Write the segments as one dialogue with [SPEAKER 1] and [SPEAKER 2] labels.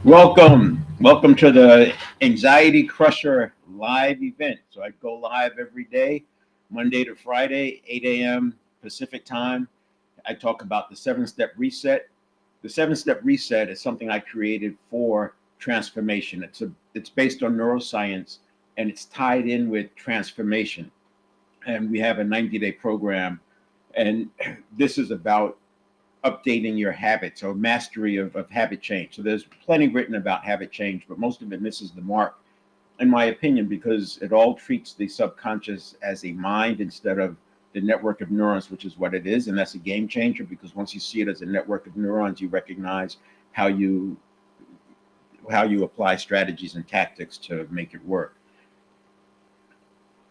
[SPEAKER 1] Welcome to the Anxiety Crusher live event. So I go live every day, Monday to Friday, 8 a.m. Pacific time. I talk about the seven-step reset. The seven-step reset is something I created for transformation. It's based on neuroscience and it's tied in with transformation. And we have a 90-day program, and this is about updating your habits or mastery of habit change. So there's plenty written about habit change, but most of it misses the mark, in my opinion, because it all treats the subconscious as a mind instead of the network of neurons, which is what it is. And that's a game changer because once you see it as a network of neurons, you recognize how you how you apply strategies and tactics to make it work.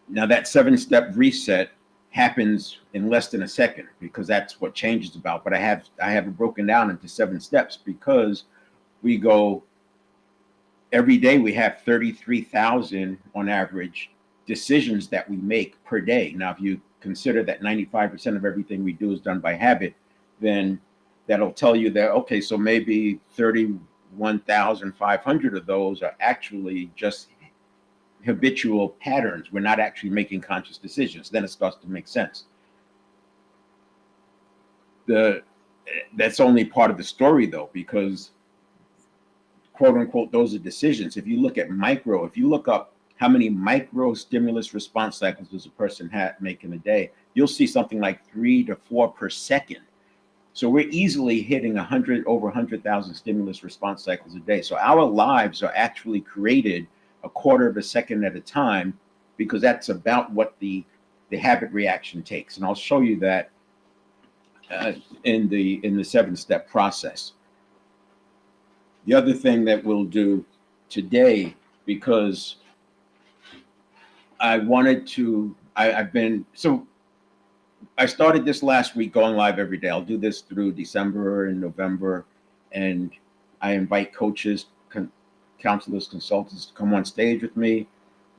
[SPEAKER 1] Now that seven-step reset happens in less than a second because that's what change is about. But I have it broken down into seven steps because we go every day. We have 33,000 on average decisions that we make per day. Now, if you consider that 95% of everything we do is done by habit, then that'll tell you that okay, so maybe 31,500 of those are actually just habitual patterns. We're not actually making conscious decisions. Then it starts to make sense. The That's only part of the story though, because quote unquote those are decisions. If you look up how many micro stimulus response cycles does a person make in a day, you'll see something like 3 to 4 per second. So we're easily hitting 100,000 stimulus response cycles a day. So our lives are actually created a quarter of a second at a time because that's about what the habit reaction takes. And I'll show you that uh, in the seven-step process. The other thing that we'll do today, because I wanted to, I've been so I started this last week going live every day. I'll do this through December and November, and I invite coaches, counselors, consultants to come on stage with me,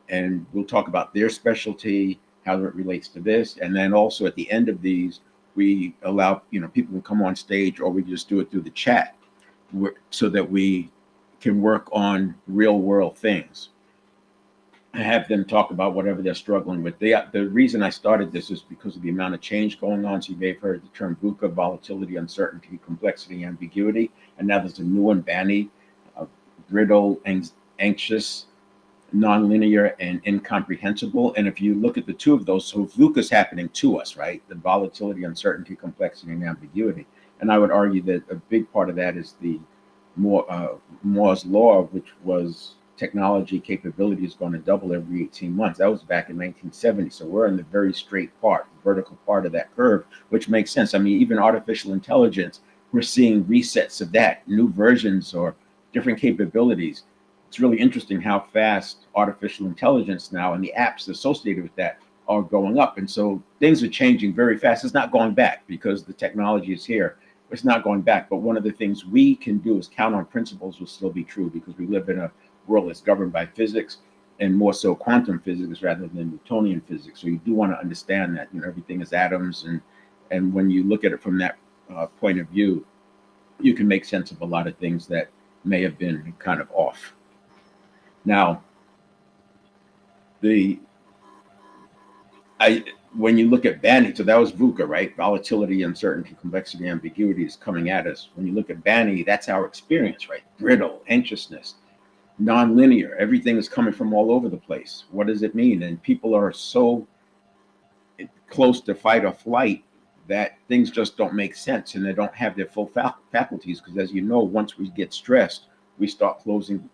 [SPEAKER 1] and we'll talk about their specialty, how it relates to this, and then also at the end of these, we allow people to come on stage, or we just do it through the chat, so that we can work on real world things. Have them talk about whatever they're struggling with. The reason I started this is because of the amount of change going on. So you may have heard the term VUCA: volatility, uncertainty, complexity, ambiguity. And now there's a new one, BANI: brittle, anxious, nonlinear, and incomprehensible. And if you look at the two of those, so VUCA is happening to us, right? The volatility, uncertainty, complexity, and ambiguity. And I would argue that a big part of that is the Moore's law, which was technology capability is going to double every 18 months. That was back in 1970. So we're in the very straight part, the vertical part of that curve, which makes sense. I mean, even artificial intelligence, we're seeing resets of that, new versions or different capabilities. It's really interesting how fast artificial intelligence now and the apps associated with that are going up. And so things are changing very fast. It's not going back because the technology is here. It's not going back. But one of the things we can do is count on principles will still be true because we live in a world that's governed by physics, and more so quantum physics rather than Newtonian physics. So you do want to understand that everything is atoms, and when you look at it from that point of view, you can make sense of a lot of things that may have been kind of off. Now, the I when you look at Banny, so that was VUCA, right? Volatility, uncertainty, complexity, ambiguity is coming at us. When you look at Banny, that's our experience, right? Brittle, anxiousness, non-linear. Everything is coming from all over the place. What does it mean? And people are so close to fight or flight that things just don't make sense and they don't have their full faculties because, as you know, once we get stressed, we start closing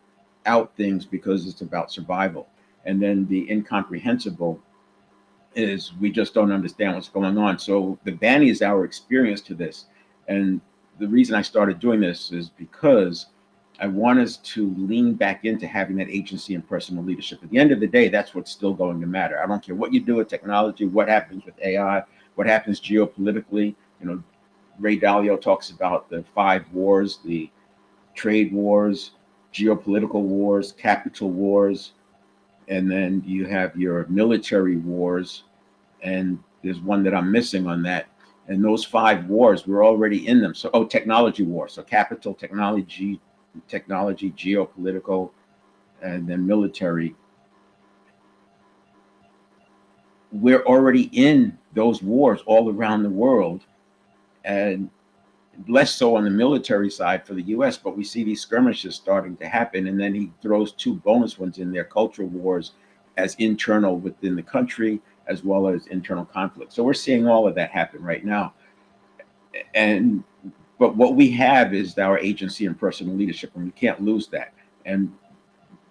[SPEAKER 1] out things because it's about survival. And then the incomprehensible is we just don't understand what's going on. So the Banny is our experience to this. And the reason I started doing this is because I want us to lean back into having that agency and personal leadership. At the end of the day, that's what's still going to matter. I don't care what you do with technology, what happens with AI, what happens geopolitically. Ray Dalio talks about the five wars: the trade wars, geopolitical wars, capital wars, and then you have your military wars. And there's one that I'm missing on that. And those five wars, we're already in them. So, technology wars. So, capital, technology, technology, geopolitical, and then military. We're already in those wars all around the world, and less so on the military side for the US, but we see these skirmishes starting to happen. And then he throws two bonus ones in there, cultural wars as internal within the country, as well as internal conflict. So we're seeing all of that happen right now. And but what we have is our agency and personal leadership, and we can't lose that. And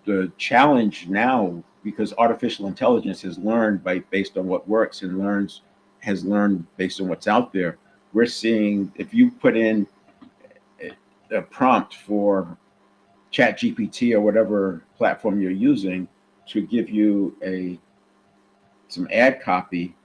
[SPEAKER 1] the challenge now, because artificial intelligence has learned based on what works and has learned based on what's out there, we're seeing if you put in a prompt for chat gpt or whatever platform you're using to give you some ad copy.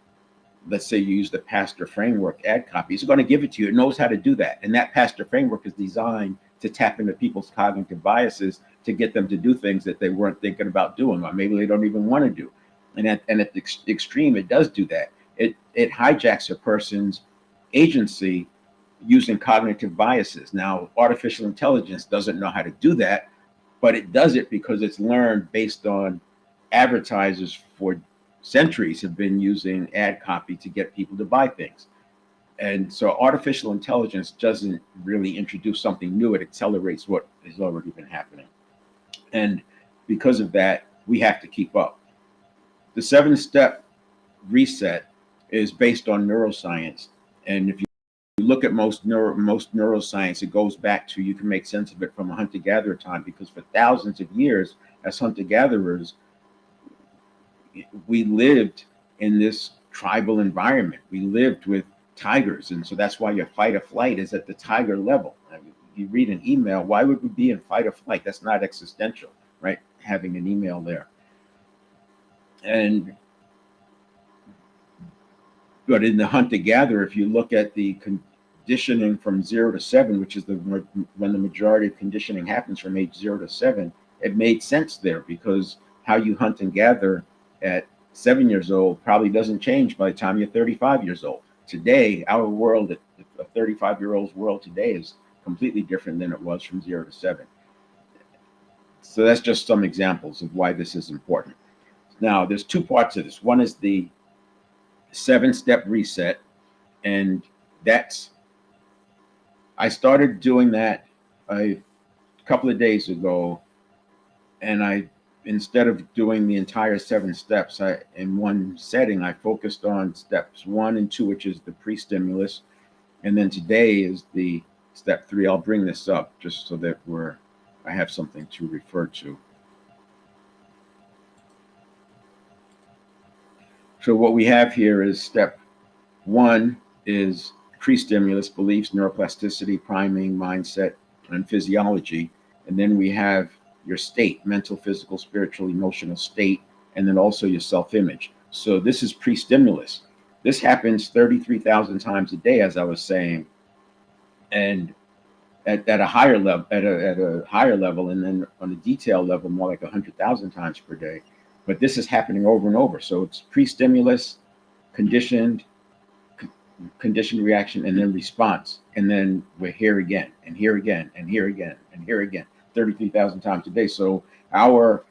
[SPEAKER 1] Let's say you use the pastor framework ad copy, it's going to give it to you. It knows how to do that, and that pastor framework is designed to tap into people's cognitive biases to get them to do things that they weren't thinking about doing, or maybe they don't even want to do. And at the extreme, it does do that. It hijacks a person's agency using cognitive biases. Now, artificial intelligence doesn't know how to do that, but it does it because it's learned based on advertisers for centuries have been using ad copy to get people to buy things. And so artificial intelligence doesn't really introduce something new, it accelerates what has already been happening. And because of that, we have to keep up. The 7-step reset is based on neuroscience. And if you look at most neuroscience, it goes back to, you can make sense of it from a hunter-gatherer time, because for thousands of years as hunter-gatherers, we lived in this tribal environment. We lived with tigers. And so that's why your fight or flight is at the tiger level. I mean, you read an email, why would we be in fight or flight? That's not existential, right? Having an email there. And but in the hunter gatherer, if you look at the conditioning from 0 to 7, which is when the majority of conditioning happens from age 0 to 7, it made sense there, because how you hunt and gather at 7 years old probably doesn't change by the time you're 35 years old. Today, our world, a 35-year-old's world today, is completely different than it was from 0 to 7. So that's just some examples of why this is important. Now, there's two parts of this. One is the 7-step reset, and I started doing that a couple of days ago, and instead of doing the entire 7 steps in one setting, I focused on steps 1 and 2, which is the pre-stimulus, and then today is the step 3. I'll bring this up just so that I have something to refer to. So what we have here is step 1 is pre-stimulus: beliefs, neuroplasticity, priming, mindset, and physiology. And then we have your state: mental, physical, spiritual, emotional state, and then also your self-image. So this is pre-stimulus. This happens 33,000 times a day, as I was saying, and at a higher level, and then on a detail level, more like 100,000 times per day. But this is happening over and over. So it's pre-stimulus, conditioned reaction, and then response, and then we're here again, and here again, and here again, and here again, 33,000 times a day. So our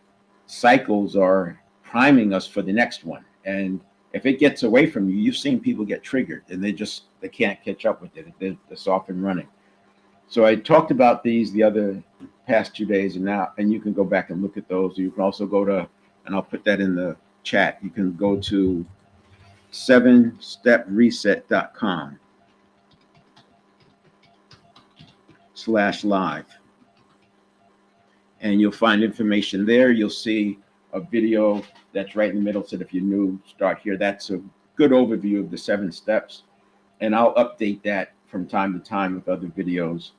[SPEAKER 1] cycles are priming us for the next one. And if it gets away from you, you've seen people get triggered, and they can't catch up with it. They're off and running. So I talked about these the other past 2 days, and you can go back and look at those. You can also go to, and I'll put that in the chat, you can go to 7stepreset.com/live, and you'll find information there. You'll see a video that's right in the middle. So if you're new, start here. That's a good overview of the 7 steps, and I'll update that from time to time with other videos.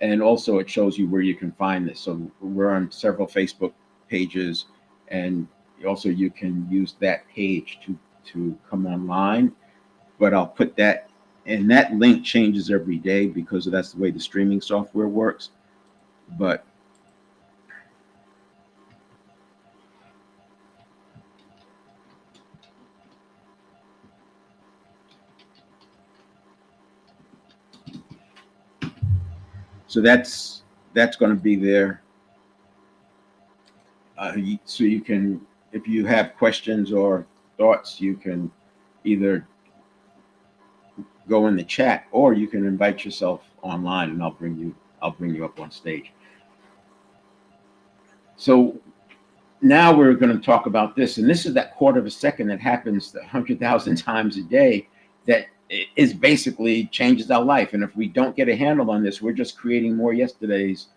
[SPEAKER 1] And also it shows you where you can find this. So we're on several Facebook pages, and also you can use that page to come online. But I'll put that, and that link changes every day because that's the way the streaming software works. But so that's that's going to be there. So you can, if you have questions or thoughts, you can either go in the chat or you can invite yourself online, and I'll bring you up on stage. So now we're going to talk about this, and this is that quarter of a second that happens 100,000 times a day that is basically changes our life. And if we don't get a handle on this, we're just creating more yesterdays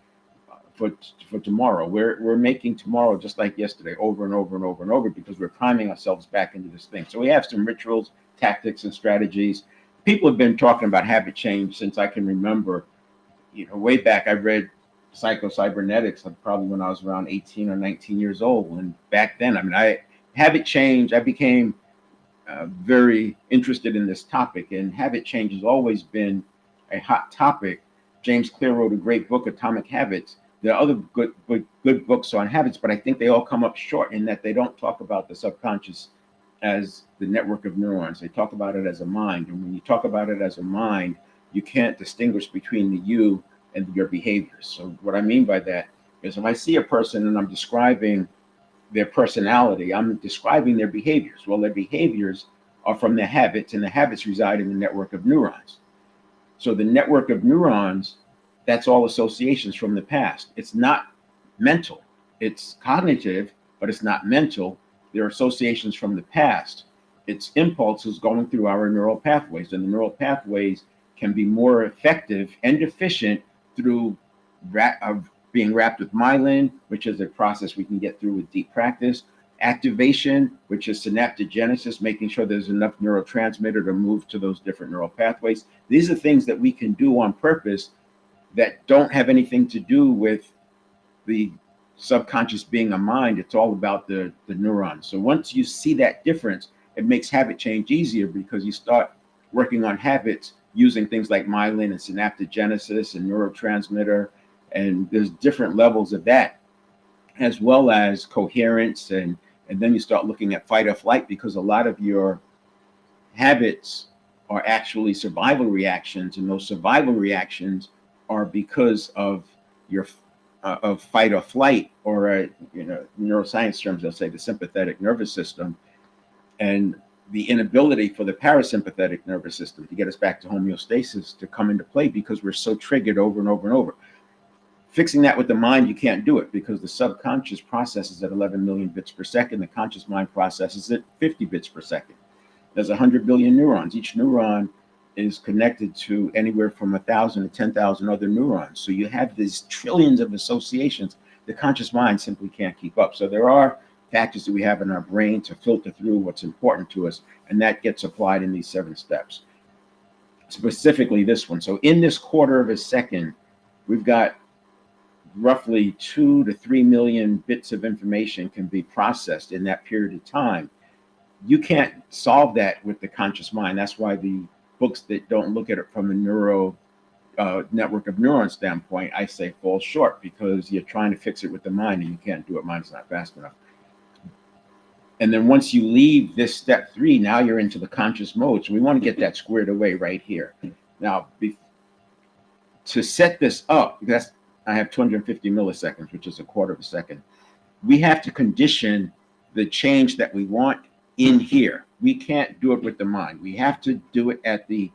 [SPEAKER 1] for tomorrow. We're making tomorrow just like yesterday over and over and over and over because we're priming ourselves back into this thing. So we have some rituals, tactics, and strategies. People have been talking about habit change since I can remember. Way back I read Psycho-Cybernetics probably when I was around 18 or 19 years old. And back then, habit change, I became very interested in this topic, and habit change has always been a hot topic. James Clear wrote a great book, Atomic Habits. There are other good books on habits, but I think they all come up short in that they don't talk about the subconscious as the network of neurons. They talk about it as a mind. And when you talk about it as a mind, you can't distinguish between the you and your behaviors. So what I mean by that is if I see a person and I'm describing their personality, I'm describing their behaviors. Well, their behaviors are from their habits, and the habits reside in the network of neurons. So the network of neurons, that's all associations from the past. It's not mental. It's cognitive, but it's not mental. They're associations from the past. It's impulses going through our neural pathways, and the neural pathways can be more effective and efficient through being wrapped with myelin, which is a process we can get through with deep practice. Activation, which is synaptogenesis, making sure there's enough neurotransmitter to move to those different neural pathways. These are things that we can do on purpose that don't have anything to do with the subconscious being a mind. It's all about the neurons. So once you see that difference, it makes habit change easier because you start working on habits using things like myelin and synaptogenesis and neurotransmitter. And there's different levels of that, as well as coherence. And then you start looking at fight or flight, because a lot of your habits are actually survival reactions. And those survival reactions are because of your of fight or flight, or neuroscience terms, they'll say the sympathetic nervous system, and the inability for the parasympathetic nervous system to get us back to homeostasis to come into play because we're so triggered over and over and over. Fixing that with the mind, you can't do it because the subconscious processes at 11 million bits per second. The conscious mind processes at 50 bits per second. There's 100 billion neurons. Each neuron is connected to anywhere from 1,000 to 10,000 other neurons. So you have these trillions of associations. The conscious mind simply can't keep up. So there are factors that we have in our brain to filter through what's important to us, and that gets applied in these 7 steps. Specifically this one. So in this quarter of a second, we've got roughly 2 to 3 million bits of information can be processed in that period of time. You can't solve that with the conscious mind. That's why the books that don't look at it from a neuro network of neurons standpoint, I say fall short, because you're trying to fix it with the mind and you can't do it. Mind's not fast enough. And then once you leave this step 3, now you're into the conscious mode. So we want to get that squared away right here. Now, to set this up, because I have 250 milliseconds, which is a quarter of a second, we have to condition the change that we want in here. We can't do it with the mind. We have to do it at the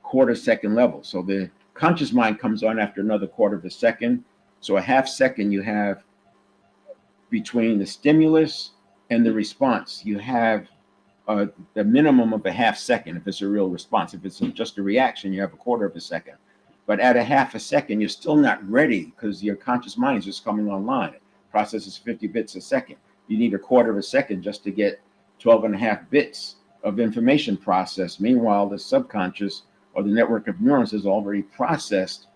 [SPEAKER 1] quarter second level. So the conscious mind comes on after another quarter of a second. So a half second you have between the stimulus and the response. You have the minimum of a half second if it's a real response. If it's just a reaction, you have a quarter of a second. But at a half a second, you're still not ready because your conscious mind is just coming online. It processes 50 bits a second. You need a quarter of a second just to get 12 and a half bits of information processed. Meanwhile, the subconscious, or the network of neurons, has already processed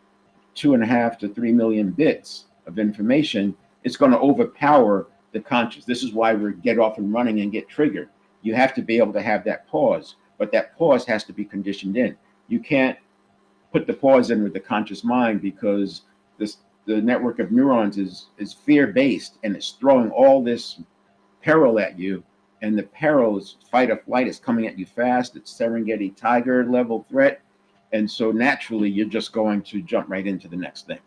[SPEAKER 1] 2.5 to 3 million bits of information. It's going to overpower the conscious. This is why we get off and running and get triggered. You have to be able to have that pause, but that pause has to be conditioned in. You can't put the pause in with the conscious mind, because the network of neurons is fear-based, and it's throwing all this peril at you. And the peril is fight or flight. Is coming at you fast. It's Serengeti tiger level threat. And so naturally, you're just going to jump right into the next thing.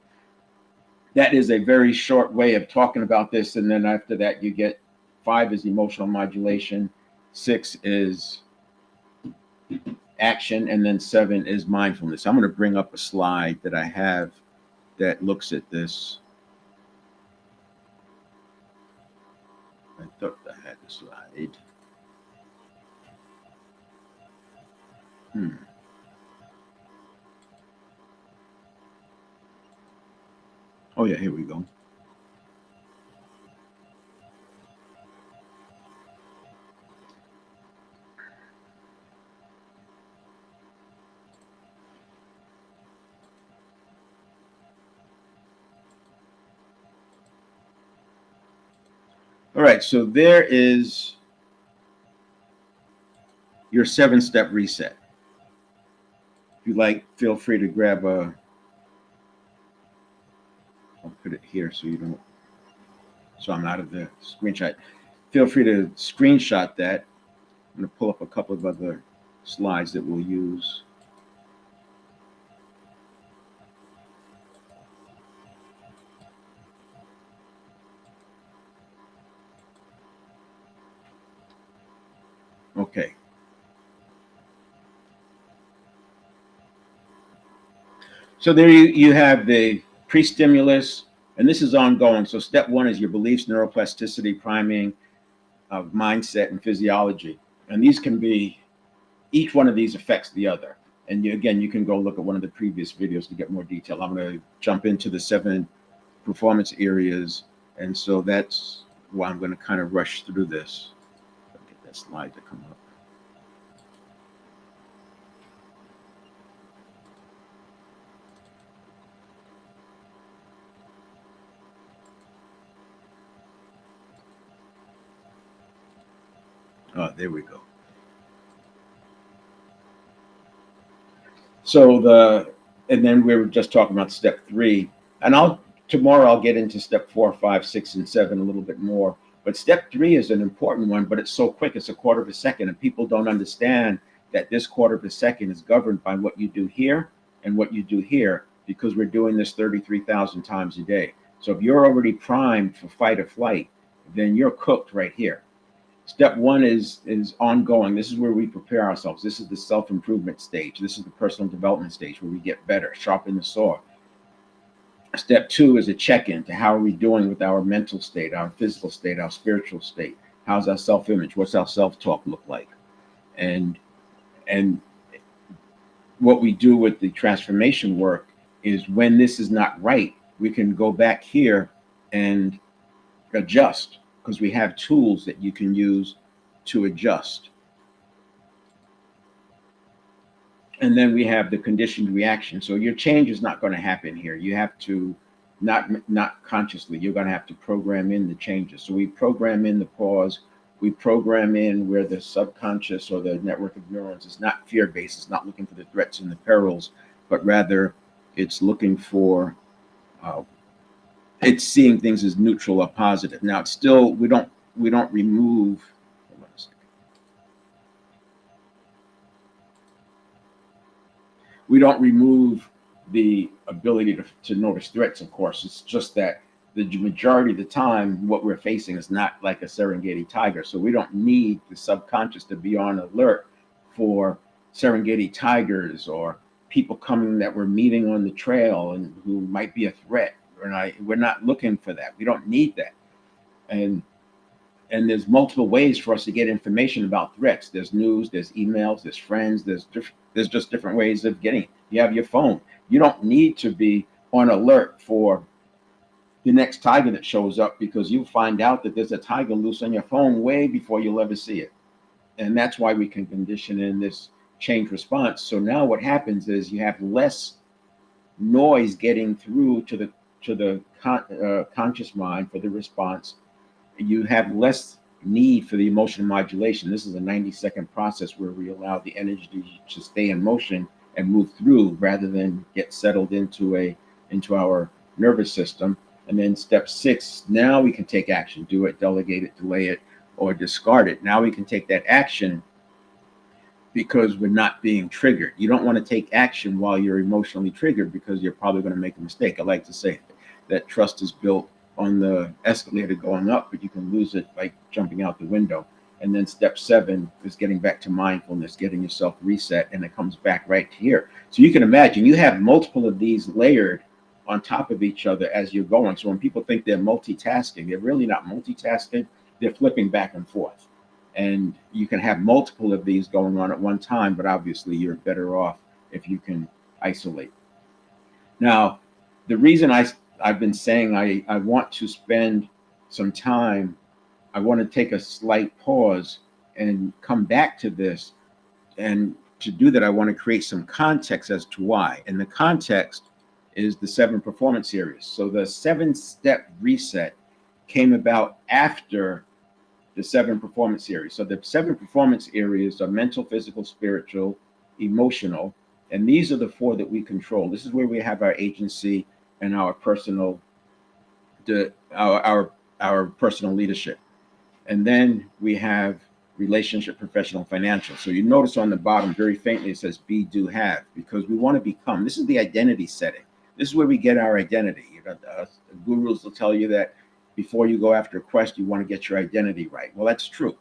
[SPEAKER 1] that is a very short way of talking about this. And then after that, you get 5 is emotional modulation, 6 is action, and then 7 is mindfulness. I'm going to bring up a slide that I have that looks at this. I thought I had the slide. Hmm. Oh, yeah, here we go. All right, so there is your 7-step reset. If you like, feel free to grab a, I'll put it here so you don't, so I'm out of the screenshot. Feel free to screenshot that. I'm going to pull up a couple of other slides that we'll use. Okay. So there you have the pre-stimulus, and this is ongoing. So step 1 is your beliefs, neuroplasticity, priming of mindset, and physiology. And these can be, each one of these affects the other. And you, again, you can go look at one of the previous videos to get more detail. I'm going to jump into the 7 performance areas. And so that's why I'm going to kind of rush through this. I'll get that slide to come up. Oh, there we go. So and then we were just talking about step 3, and tomorrow I'll get into step 4, 5, 6, and 7 a little bit more. But step 3 is an important one, but it's so quick, it's a quarter of a second, and people don't understand that this quarter of a second is governed by what you do here and what you do here, because we're doing this 33,000 times a day. So if you're already primed for fight or flight, then you're cooked right here. Step 1 is ongoing. This is where we prepare ourselves. This is the self-improvement stage. This is the personal development stage where we get better, sharpen the saw. Step 2 is a check-in to how are we doing with our mental state, our physical state, our spiritual state. How's our self-image? What's our self-talk look like? And and what we do with the transformation work is, when this is not right, we can go back here and adjust, because we have tools that you can use to adjust. And then we have the conditioned reaction. So your change is not going to happen here. You have to, not consciously, you're going to have to program in the changes. So we program in the pause. We program in where the subconscious or the network of neurons is not fear-based. It's not looking for the threats and the perils, but rather it's looking for, uh, it's seeing things as neutral or positive. Now, it's still, we don't remove, hold on a second. We don't remove the ability to notice threats, of course. It's just that the majority of the time, what we're facing is not like a Serengeti tiger. So we don't need the subconscious to be on alert for Serengeti tigers or people coming that we're meeting on the trail and who might be a threat. We're not looking for that. We don't need that. And and there's multiple ways for us to get information about threats. There's news, there's emails, there's friends, there's just different ways of getting it. You have your phone. You don't need to be on alert for the next tiger that shows up, because you'll find out that there's a tiger loose on your phone way before you'll ever see it. And that's why we can condition in this change response. So now what happens is you have less noise getting through to the conscious mind for the response. You have less need for the emotional modulation. This is a 90-second process where we allow the energy to stay in motion and move through, rather than get settled into our nervous system. And then step 6, now we can take action, do it, delegate it, delay it, or discard it. Now we can take that action because we're not being triggered. You don't want to take action while you're emotionally triggered, because you're probably going to make a mistake. I like to say, that trust is built on the escalator going up, but you can lose it like jumping out the window. And then step 7 is getting back to mindfulness, getting yourself reset, and it comes back right here. So you can imagine you have multiple of these layered on top of each other as you're going. So when people think they're multitasking, they're really not multitasking, they're flipping back and forth. And you can have multiple of these going on at one time, but obviously you're better off if you can isolate. Now, the reason I've been saying I want to spend some time, I want to take a slight pause and come back to this. And to do that, I want to create some context as to why. And the context is the 7 performance areas. So the 7-step reset came about after the 7 performance areas. So the 7 performance areas are mental, physical, spiritual, emotional, and these are the 4 that we control. This is where we have our agency and our personal, our personal leadership. And then we have relationship, professional, financial. So you notice on the bottom very faintly it says be, do, have, because we want to become. This is the identity setting. This is where we get our identity. The gurus will tell you that before you go after a quest, you want to get your identity right. Well, that's true.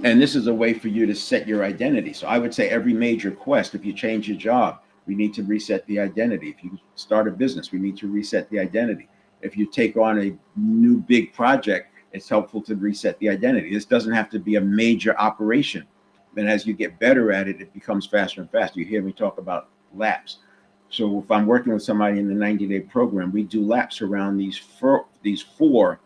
[SPEAKER 1] And this is a way for you to set your identity. So I would say every major quest, if you change your job, we need to reset the identity. If you start a business, we need to reset the identity. If you take on a new big project, it's helpful to reset the identity. This doesn't have to be a major operation. Then as you get better at it, it becomes faster and faster. You hear me talk about laps. So if I'm working with somebody in the 90-day program, we do laps around these four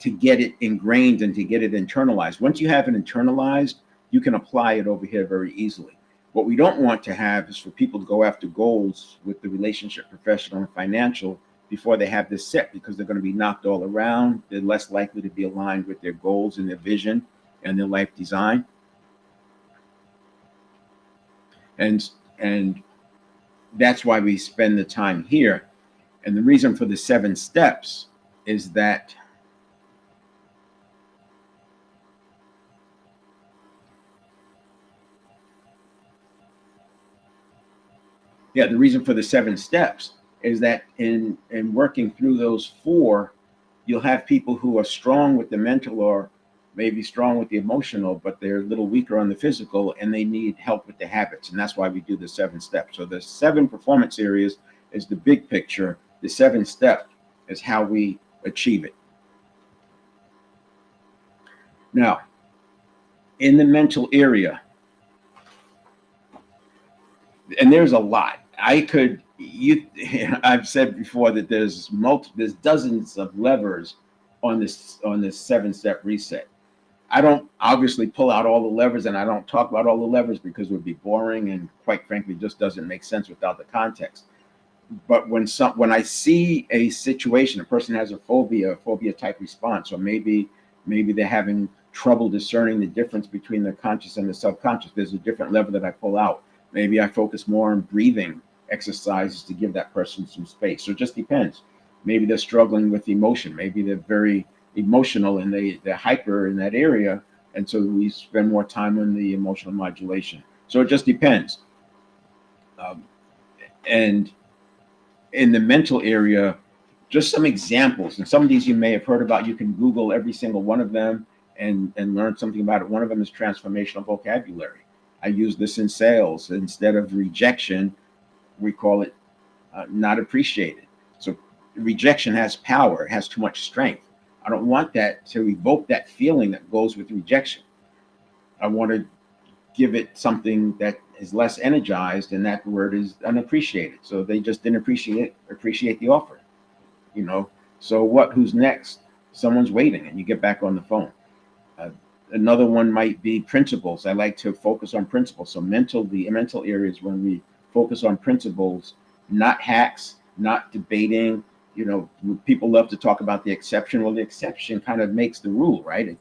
[SPEAKER 1] to get it ingrained and to get it internalized. Once you have it internalized, you can apply it over here very easily. What we don't want to have is for people to go after goals with the relationship, professional, and financial before they have this set, because they're going to be knocked all around. They're less likely to be aligned with their goals and their vision and their life design. And that's why we spend the time here. And the reason for the 7 steps is that the reason for the 7 steps is that in working through those 4, you'll have people who are strong with the mental or maybe strong with the emotional, but they're a little weaker on the physical and they need help with the habits. And that's why we do the 7 steps. So the 7 performance areas is the big picture. The 7 step is how we achieve it. Now, in the mental area, and there's a lot. I've said before that there's dozens of levers on this 7-step reset. I don't obviously pull out all the levers, and I don't talk about all the levers because it would be boring and quite frankly just doesn't make sense without the context. But when I see a situation, a person has a phobia type response, or maybe they're having trouble discerning the difference between the conscious and the subconscious, there's a different lever that I pull out. Maybe I focus more on breathing exercises to give that person some space. So it just depends. Maybe they're struggling with emotion. Maybe they're very emotional and they're hyper in that area. And so we spend more time on the emotional modulation. So it just depends. And in the mental area, just some examples. And some of these you may have heard about. You can Google every single one of them and learn something about it. One of them is transformational vocabulary. I use this in sales. Instead of rejection, we call it not appreciated. So rejection has power. It has too much strength. I don't want that to evoke that feeling that goes with rejection. I want to give it something that is less energized, and that word is unappreciated. So they just didn't appreciate the offer. So what? Who's next? Someone's waiting, and you get back on the phone. Another one might be principles. I like to focus on principles. So the mental areas when we focus on principles, not hacks, not debating. People love to talk about the exception. Well, the exception kind of makes the rule, right?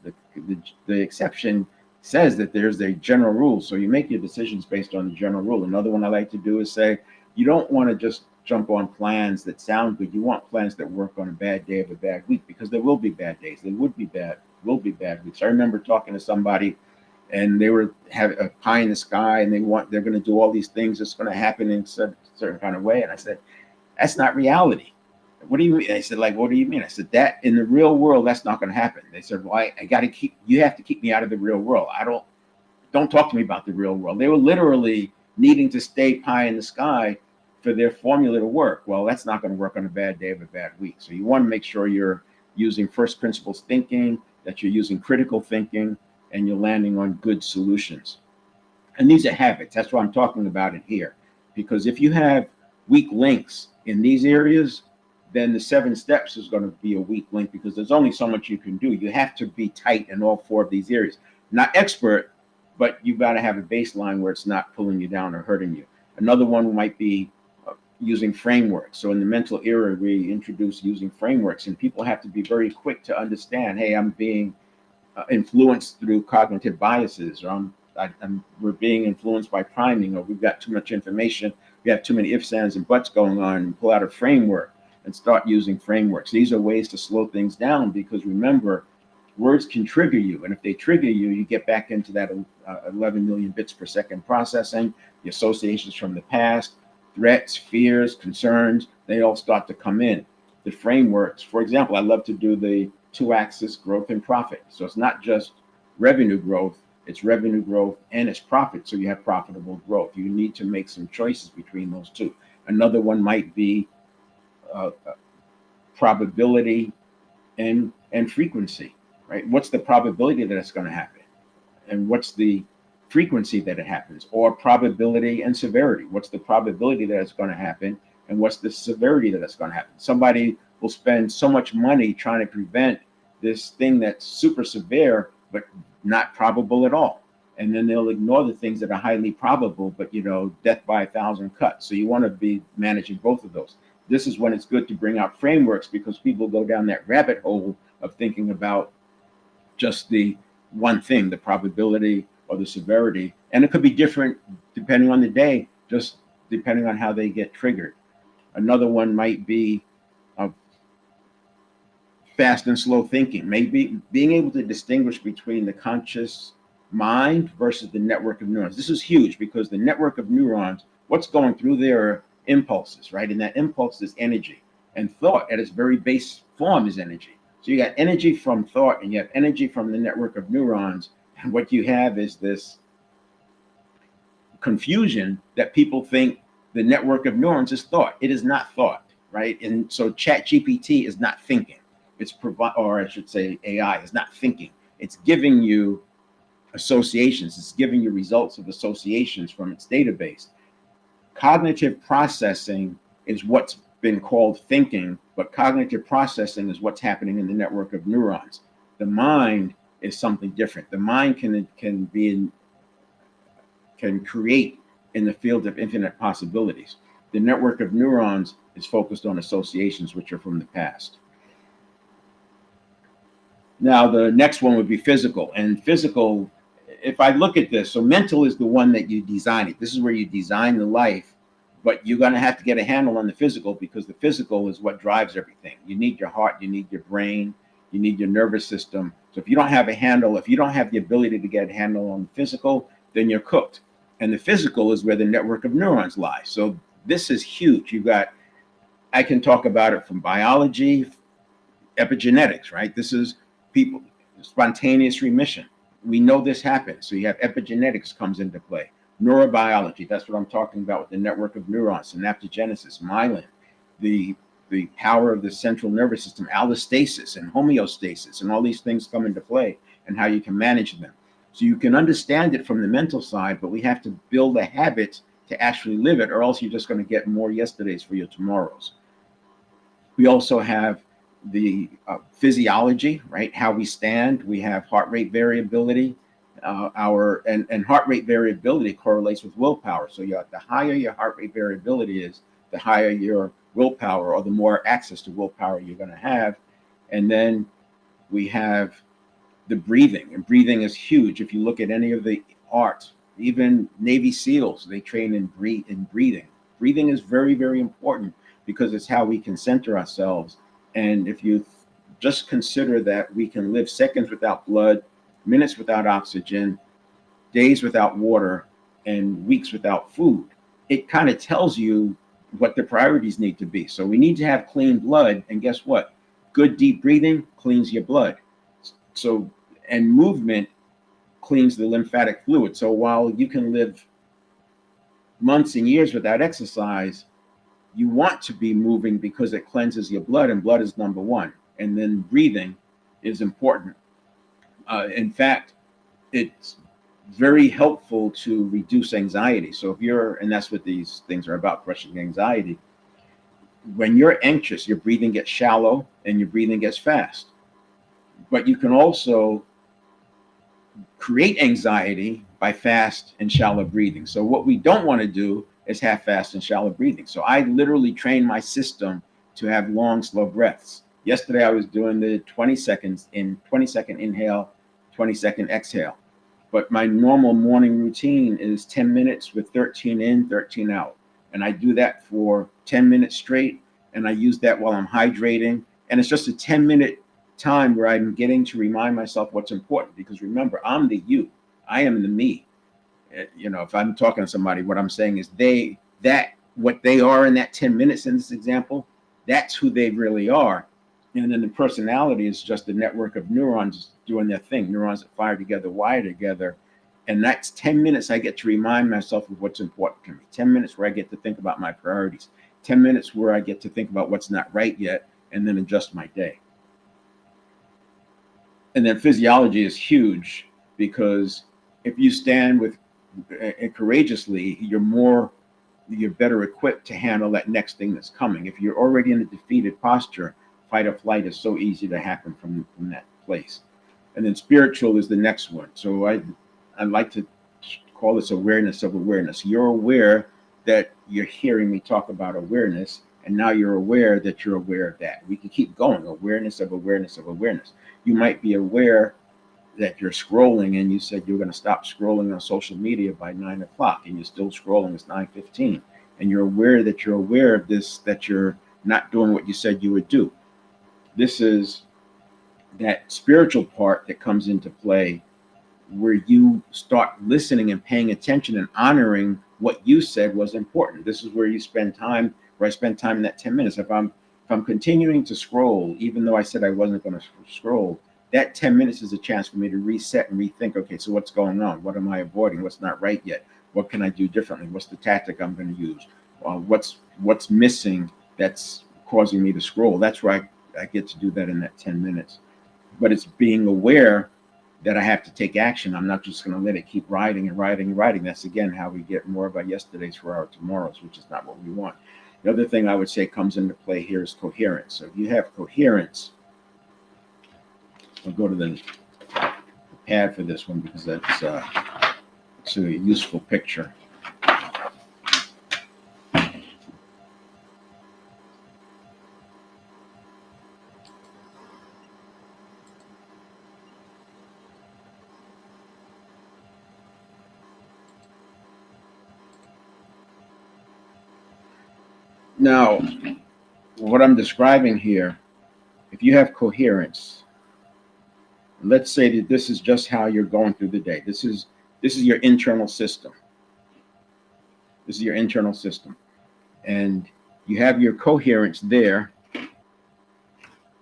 [SPEAKER 1] The exception says that there's a general rule. So you make your decisions based on the general rule. Another one I like to do is say, you don't want to just jump on plans that sound good. You want plans that work on a bad day of a bad week, because there will be bad days. There will be bad weeks. I remember talking to somebody and they were have a pie in the sky, and they're going to do all these things. It's going to happen in a certain kind of way. And I said, that's not reality. What do you mean? I said, like, what do you mean? I said, that in the real world, that's not going to happen. They said, well, I got to you have to keep me out of the real world. Don't talk to me about the real world. They were literally needing to stay pie in the sky for their formula to work. Well, that's not going to work on a bad day of a bad week. So you want to make sure you're using first principles thinking, that you're using critical thinking, and you're landing on good solutions. And these are habits. That's why I'm talking about it here. Because if you have weak links in these areas, then the 7 steps is going to be a weak link, because there's only so much you can do. You have to be tight in all 4 of these areas. Not expert, but you've got to have a baseline where it's not pulling you down or hurting you. Another one might be using frameworks. So in the mental era, we introduce using frameworks, and people have to be very quick to understand, hey, I'm being influenced through cognitive biases, or we're being influenced by priming, or we've got too much information, we have too many ifs, ands, and buts going on, and pull out a framework and start using frameworks. These are ways to slow things down, because remember, words can trigger you, and if they trigger you, you get back into that 11 million bits per second processing, the associations from the past, threats, fears, concerns, they all start to come in. The frameworks, for example, I love to do the 2-axis growth and profit. So it's not just revenue growth, it's revenue growth and it's profit. So you have profitable growth. You need to make some choices between those two. Another one might be probability and frequency, right? What's the probability that it's going to happen? And what's the frequency that it happens? Or probability and severity. What's the probability that it's going to happen? And what's the severity that it's going to happen? Somebody will spend so much money trying to prevent this thing that's super severe, but not probable at all. And then they'll ignore the things that are highly probable, but death by 1,000 cuts. So you want to be managing both of those. This is when it's good to bring out frameworks, because people go down that rabbit hole of thinking about just the one thing, the probability or the severity. And it could be different depending on the day, just depending on how they get triggered. Another one might be fast and slow thinking, maybe being able to distinguish between the conscious mind versus the network of neurons. This is huge, because the network of neurons, what's going through there are impulses, right? And that impulse is energy. And thought at its very base form is energy. So you got energy from thought, and you have energy from the network of neurons. And what you have is this confusion that people think the network of neurons is thought. It is not thought, right? And so Chat GPT is not thinking. It's or I should say AI is not thinking. It's giving you associations. It's giving you results of associations from its database. Cognitive processing is what's been called thinking, but cognitive processing is what's happening in the network of neurons. The mind is something different. The mind can create in the field of infinite possibilities. The network of neurons is focused on associations, which are from the past. Now, the next one would be physical. And physical, if I look at this, so mental is the one that you design it. This is where you design the life, but you're going to have to get a handle on the physical, because the physical is what drives everything. You need your heart, you need your brain, you need your nervous system. So if you don't have a handle, if you don't have the ability to get a handle on the physical, then you're cooked. And the physical is where the network of neurons lies. So this is huge. I can talk about it from biology, epigenetics, right? This is people, spontaneous remission. We know this happens. So you have epigenetics comes into play. Neurobiology, that's what I'm talking about with the network of neurons, synaptogenesis, myelin, the power of the central nervous system, allostasis and homeostasis, and all these things come into play, and how you can manage them. So you can understand it from the mental side, but we have to build a habit to actually live it, or else you're just going to get more yesterdays for your tomorrows. We also have the physiology, right? How we stand. We have heart rate variability. And heart rate variability correlates with willpower. So the higher your heart rate variability is, the higher your willpower, or the more access to willpower you're going to have. And then we have the breathing, and breathing is huge. If you look at any of the arts, even Navy SEALs, they train in breathing. Breathing is very, very important, because it's how we can center ourselves. And if you just consider that we can live seconds without blood, minutes without oxygen, days without water and weeks without food, it kind of tells you what the priorities need to be. So we need to have clean blood. And guess what? Good deep breathing cleans your blood. So, and movement cleans the lymphatic fluid. So while you can live months and years without exercise, you want to be moving because it cleanses your blood, and blood is number one. And then breathing is important. In fact, it's very helpful to reduce anxiety. So if you're, and that's what these things are about, crushing anxiety. When you're anxious, your breathing gets shallow and your breathing gets fast. But you can also create anxiety by fast and shallow breathing. So what we don't want to do is have fast and shallow breathing. So I literally train my system to have long, slow breaths. Yesterday I was doing the 20-second inhale, 20-second exhale. But my normal morning routine is 10 minutes with 13 in, 13 out. And I do that for 10 minutes straight. And I use that while I'm hydrating. And it's just a 10-minute time where I'm getting to remind myself what's important. Because remember, I'm the you. I am the me. If I'm talking to somebody, what I'm saying is what they are in that 10 minutes in this example, that's who they really are. And then the personality is just a network of neurons doing their thing, neurons that fire together, wire together. And that's 10 minutes I get to remind myself of what's important to me. 10 minutes where I get to think about my priorities. 10 minutes where I get to think about what's not right yet and then adjust my day. And then physiology is huge, because if you stand with courageously, you're better equipped to handle that next thing that's coming. If you're already in a defeated posture, fight or flight is so easy to happen from that place. And then spiritual is the next one. So I like to call this awareness of awareness. You're aware that you're hearing me talk about awareness, and now you're aware that you're aware of that. We can keep going. Awareness of awareness of awareness. You might be aware that you're scrolling, and you said you're going to stop scrolling on social media by 9 o'clock, and you're still scrolling. It's 9:15, and you're aware that you're aware of this, that you're not doing what you said you would do. This is that spiritual part that comes into play, where you start listening and paying attention and honoring what you said was important. This is where you spend time, where I spend time in that 10 minutes. If I'm continuing to scroll, even though I said I wasn't going to scroll, that 10 minutes is a chance for me to reset and rethink, okay, so what's going on? What am I avoiding? What's not right yet? What can I do differently? What's the tactic I'm going to use? What's missing that's causing me to scroll? That's where I get to do that in that 10 minutes. But it's being aware that I have to take action. I'm not just going to let it keep riding and riding and riding. That's, again, how we get more of our yesterdays for our tomorrows, which is not what we want. The other thing I would say comes into play here is coherence. So if you have coherence, I'll go to the pad for this one, because it's a useful picture. Now, what I'm describing here, if you have coherence, let's say that this is just how you're going through the day. This is your internal system. This is your internal system. And you have your coherence there,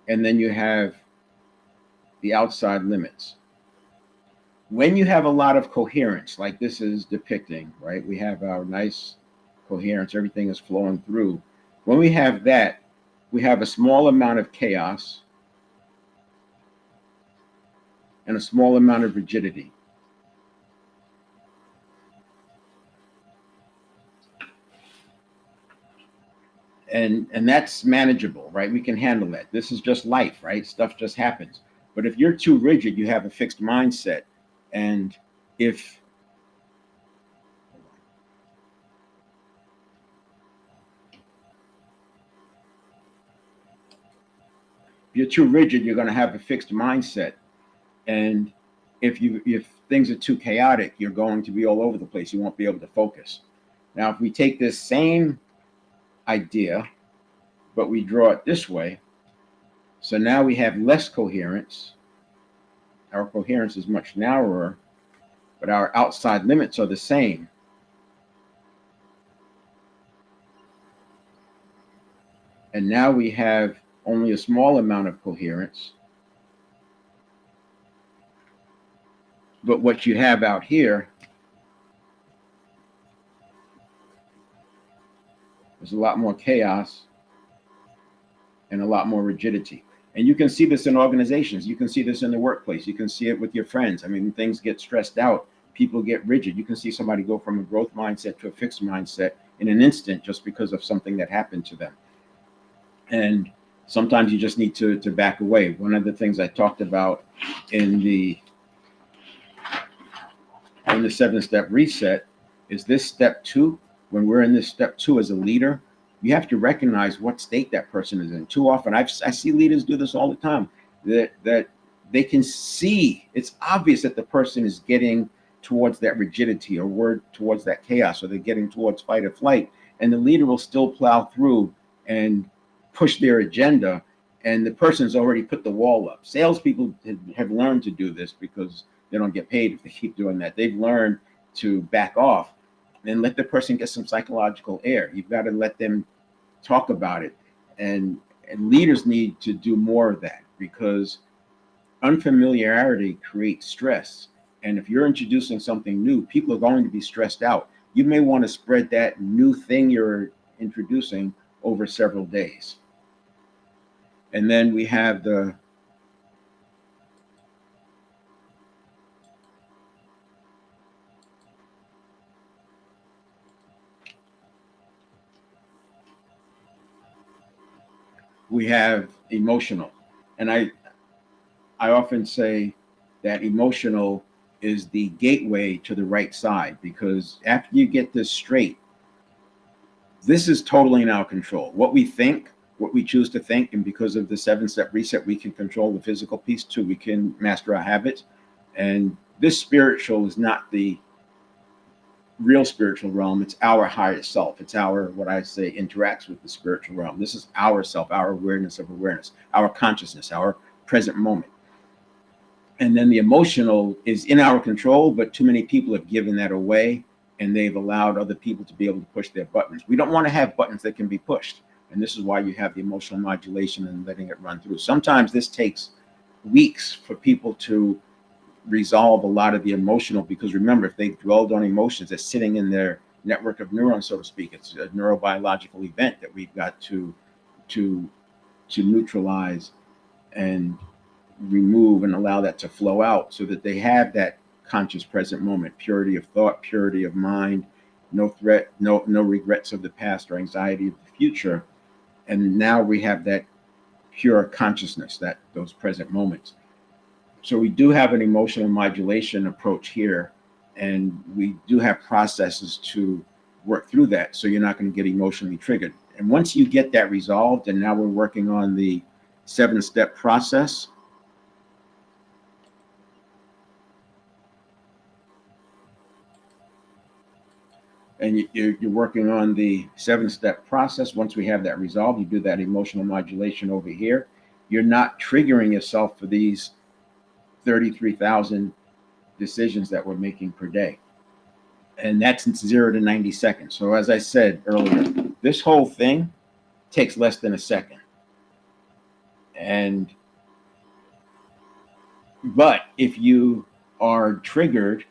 [SPEAKER 1] and then you have the outside limits. When you have a lot of coherence, like this is depicting, right? We have our nice coherence, everything is flowing through. When we have that, we have a small amount of chaos and a small amount of rigidity. And that's manageable, right? We can handle that. This is just life, right? Stuff just happens. But if you're too rigid, you have a fixed mindset. And if you're too rigid, you're going to have a fixed mindset. And if things are too chaotic, you're going to be all over the place. You won't be able to focus. Now, if we take this same idea, but we draw it this way, so now we have less coherence. Our coherence is much narrower, but our outside limits are the same. And now we have only a small amount of coherence. But what you have out here is a lot more chaos and a lot more rigidity. And you can see this in organizations. You can see this in the workplace. You can see it with your friends. I mean, things get stressed out. People get rigid. You can see somebody go from a growth mindset to a fixed mindset in an instant just because of something that happened to them. And sometimes you just need to back away. One of the things I talked about in the 7-step reset is this step 2. When we're in this step 2 as a leader, you have to recognize what state that person is in. Too often, I see leaders do this all the time, that they can see, it's obvious that the person is getting towards that rigidity or towards that chaos, or they're getting towards fight or flight, and the leader will still plow through and push their agenda, and the person's already put the wall up. Salespeople have learned to do this because they don't get paid if they keep doing that. They've learned to back off and let the person get some psychological air. You've got to let them talk about it. And leaders need to do more of that, because unfamiliarity creates stress. And if you're introducing something new, people are going to be stressed out. You may want to spread that new thing you're introducing over several days. And then we have emotional. And I often say that emotional is the gateway to the right side, because after you get this straight, this is totally in our control. What we think, what we choose to think, and because of the 7-step reset, we can control the physical piece too. We can master our habits. And this spiritual is not the real spiritual realm. It's our higher self. It's our, what I say, interacts with the spiritual realm. This is our self, our awareness of awareness, our consciousness, our present moment. And then the emotional is in our control, but too many people have given that away, and they've allowed other people to be able to push their buttons. We don't want to have buttons that can be pushed. And this is why you have the emotional modulation and letting it run through. Sometimes this takes weeks for people to resolve a lot of the emotional, because remember, if they dwelled on emotions, they're sitting in their network of neurons, so to speak. It's a neurobiological event that we've got to neutralize and remove and allow that to flow out, so that they have that conscious present moment, purity of thought, purity of mind, no threat, no regrets of the past or anxiety of the future. And now we have that pure consciousness, that those present moments. So we do have an emotional modulation approach here, and we do have processes to work through that, so you're not going to get emotionally triggered. And once you get that resolved, and now we're working on the 7-step process. And you're working on the 7-step process. Once we have that resolved, you do that emotional modulation over here. You're not triggering yourself for these 33,000 decisions that we're making per day. And that's 0 to 90 seconds. So as I said earlier, this whole thing takes less than a second. But if you are triggered,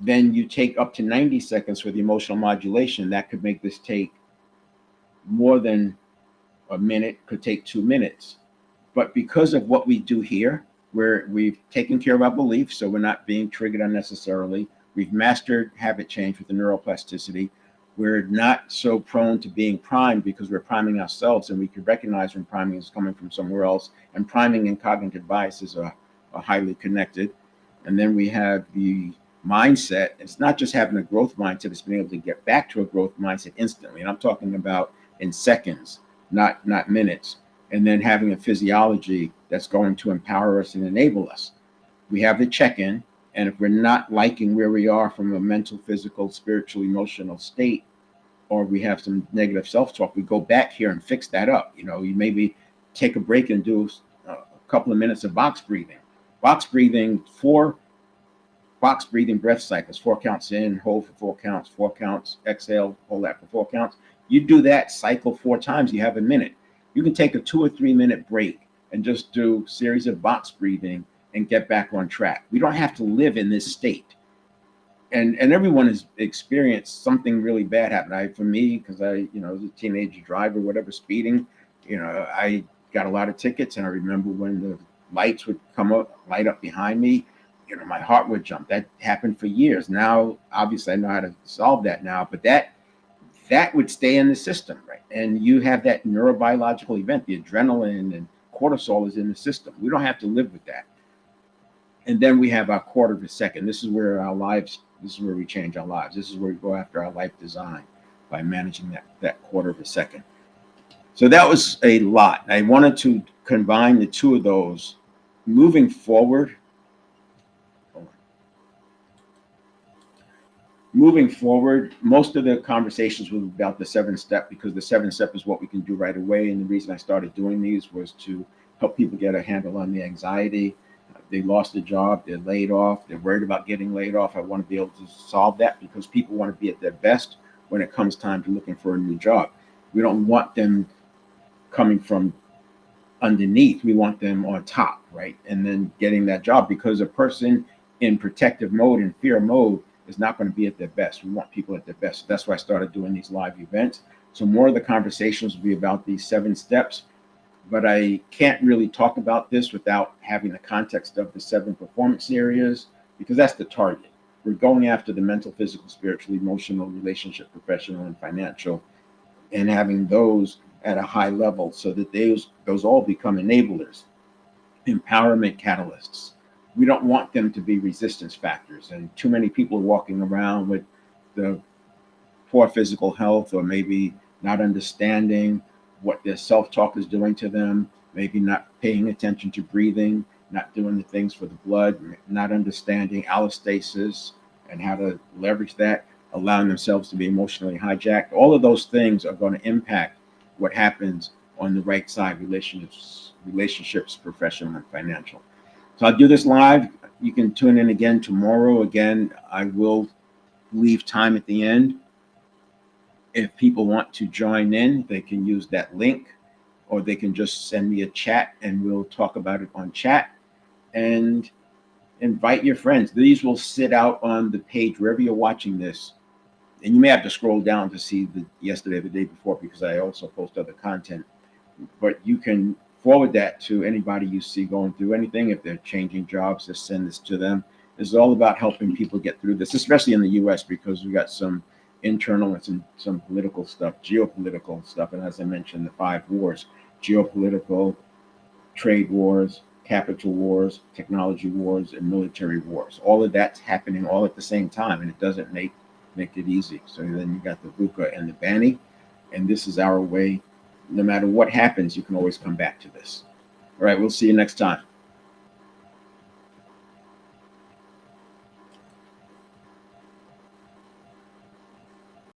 [SPEAKER 1] then you take up to 90 seconds for the emotional modulation. That could make this take more than a minute, could take 2 minutes. But because of what we do here, where we've taken care of our beliefs, so we're not being triggered unnecessarily, we've mastered habit change with the neuroplasticity, we're not so prone to being primed, because we're priming ourselves, and we can recognize when priming is coming from somewhere else. And priming and cognitive biases are highly connected. And then we have the mindset. It's not just having a growth mindset, it's being able to get back to a growth mindset instantly. And I'm talking about in seconds, not minutes. And then having a physiology that's going to empower us and enable us. We have the check-in, and if we're not liking where we are from a mental, physical, spiritual, emotional state, or we have some negative self-talk, we go back here and fix that up. You maybe take a break and do a couple of minutes of box breathing. Box breathing for box breathing breath cycles, 4 counts in, hold for 4 counts, 4 counts, exhale, hold that for 4 counts. You do that cycle 4 times, you have a minute. You can take a 2 or 3 minute break and just do series of box breathing and get back on track. We don't have to live in this state. And everyone has experienced something really bad happen. For me, because as a teenage driver, whatever, speeding, I got a lot of tickets, and I remember when the lights would come up, light up behind me, my heart would jump. That happened for years. Now, obviously, I know how to solve that now, but that would stay in the system, right? And you have that neurobiological event, the adrenaline and cortisol is in the system. We don't have to live with that. And then we have our quarter of a second. This is where this is where we change our lives. This is where we go after our life design by managing that quarter of a second. So that was a lot. I wanted to combine the two of those. Moving forward, most of the conversations were about the 7-step, because the 7-step is what we can do right away. And the reason I started doing these was to help people get a handle on the anxiety. They lost a job, they're laid off, they're worried about getting laid off. I want to be able to solve that, because people want to be at their best when it comes time to looking for a new job. We don't want them coming from underneath. We want them on top, right? And then getting that job, because a person in protective mode and fear mode is not going to be at their best. We want people at their best. That's why I started doing these live events. So more of the conversations will be about these 7 steps, but I can't really talk about this without having the context of the 7 performance areas, because that's the target. We're going after the mental, physical, spiritual, emotional, relationship, professional, and financial, and having those at a high level so that those all become enablers, empowerment catalysts. We don't want them to be resistance factors. And too many people are walking around with the poor physical health, or maybe not understanding what their self-talk is doing to them, maybe not paying attention to breathing, not doing the things for the blood, not understanding allostasis and how to leverage that, allowing themselves to be emotionally hijacked. All of those things are going to impact what happens on the right side, relationships, professional and financial. So I'll do this live. You can tune in again tomorrow. Again, I will leave time at the end. If people want to join in, they can use that link, or they can just send me a chat and we'll talk about it on chat. And invite your friends. These will sit out on the page wherever you're watching this. And you may have to scroll down to see the yesterday or the day before, because I also post other content. But you can forward that to anybody you see going through anything. If they're changing jobs, just send this to them. This is all about helping people get through this, especially in the US, because we got some internal and some political stuff, geopolitical stuff. And as I mentioned, the 5 wars, geopolitical, trade wars, capital wars, technology wars, and military wars. All of that's happening all at the same time, and it doesn't make it easy. So then you got the VUCA and the BANI, and this is our way. No matter what happens, you can always come back to this. All right, we'll see you next time.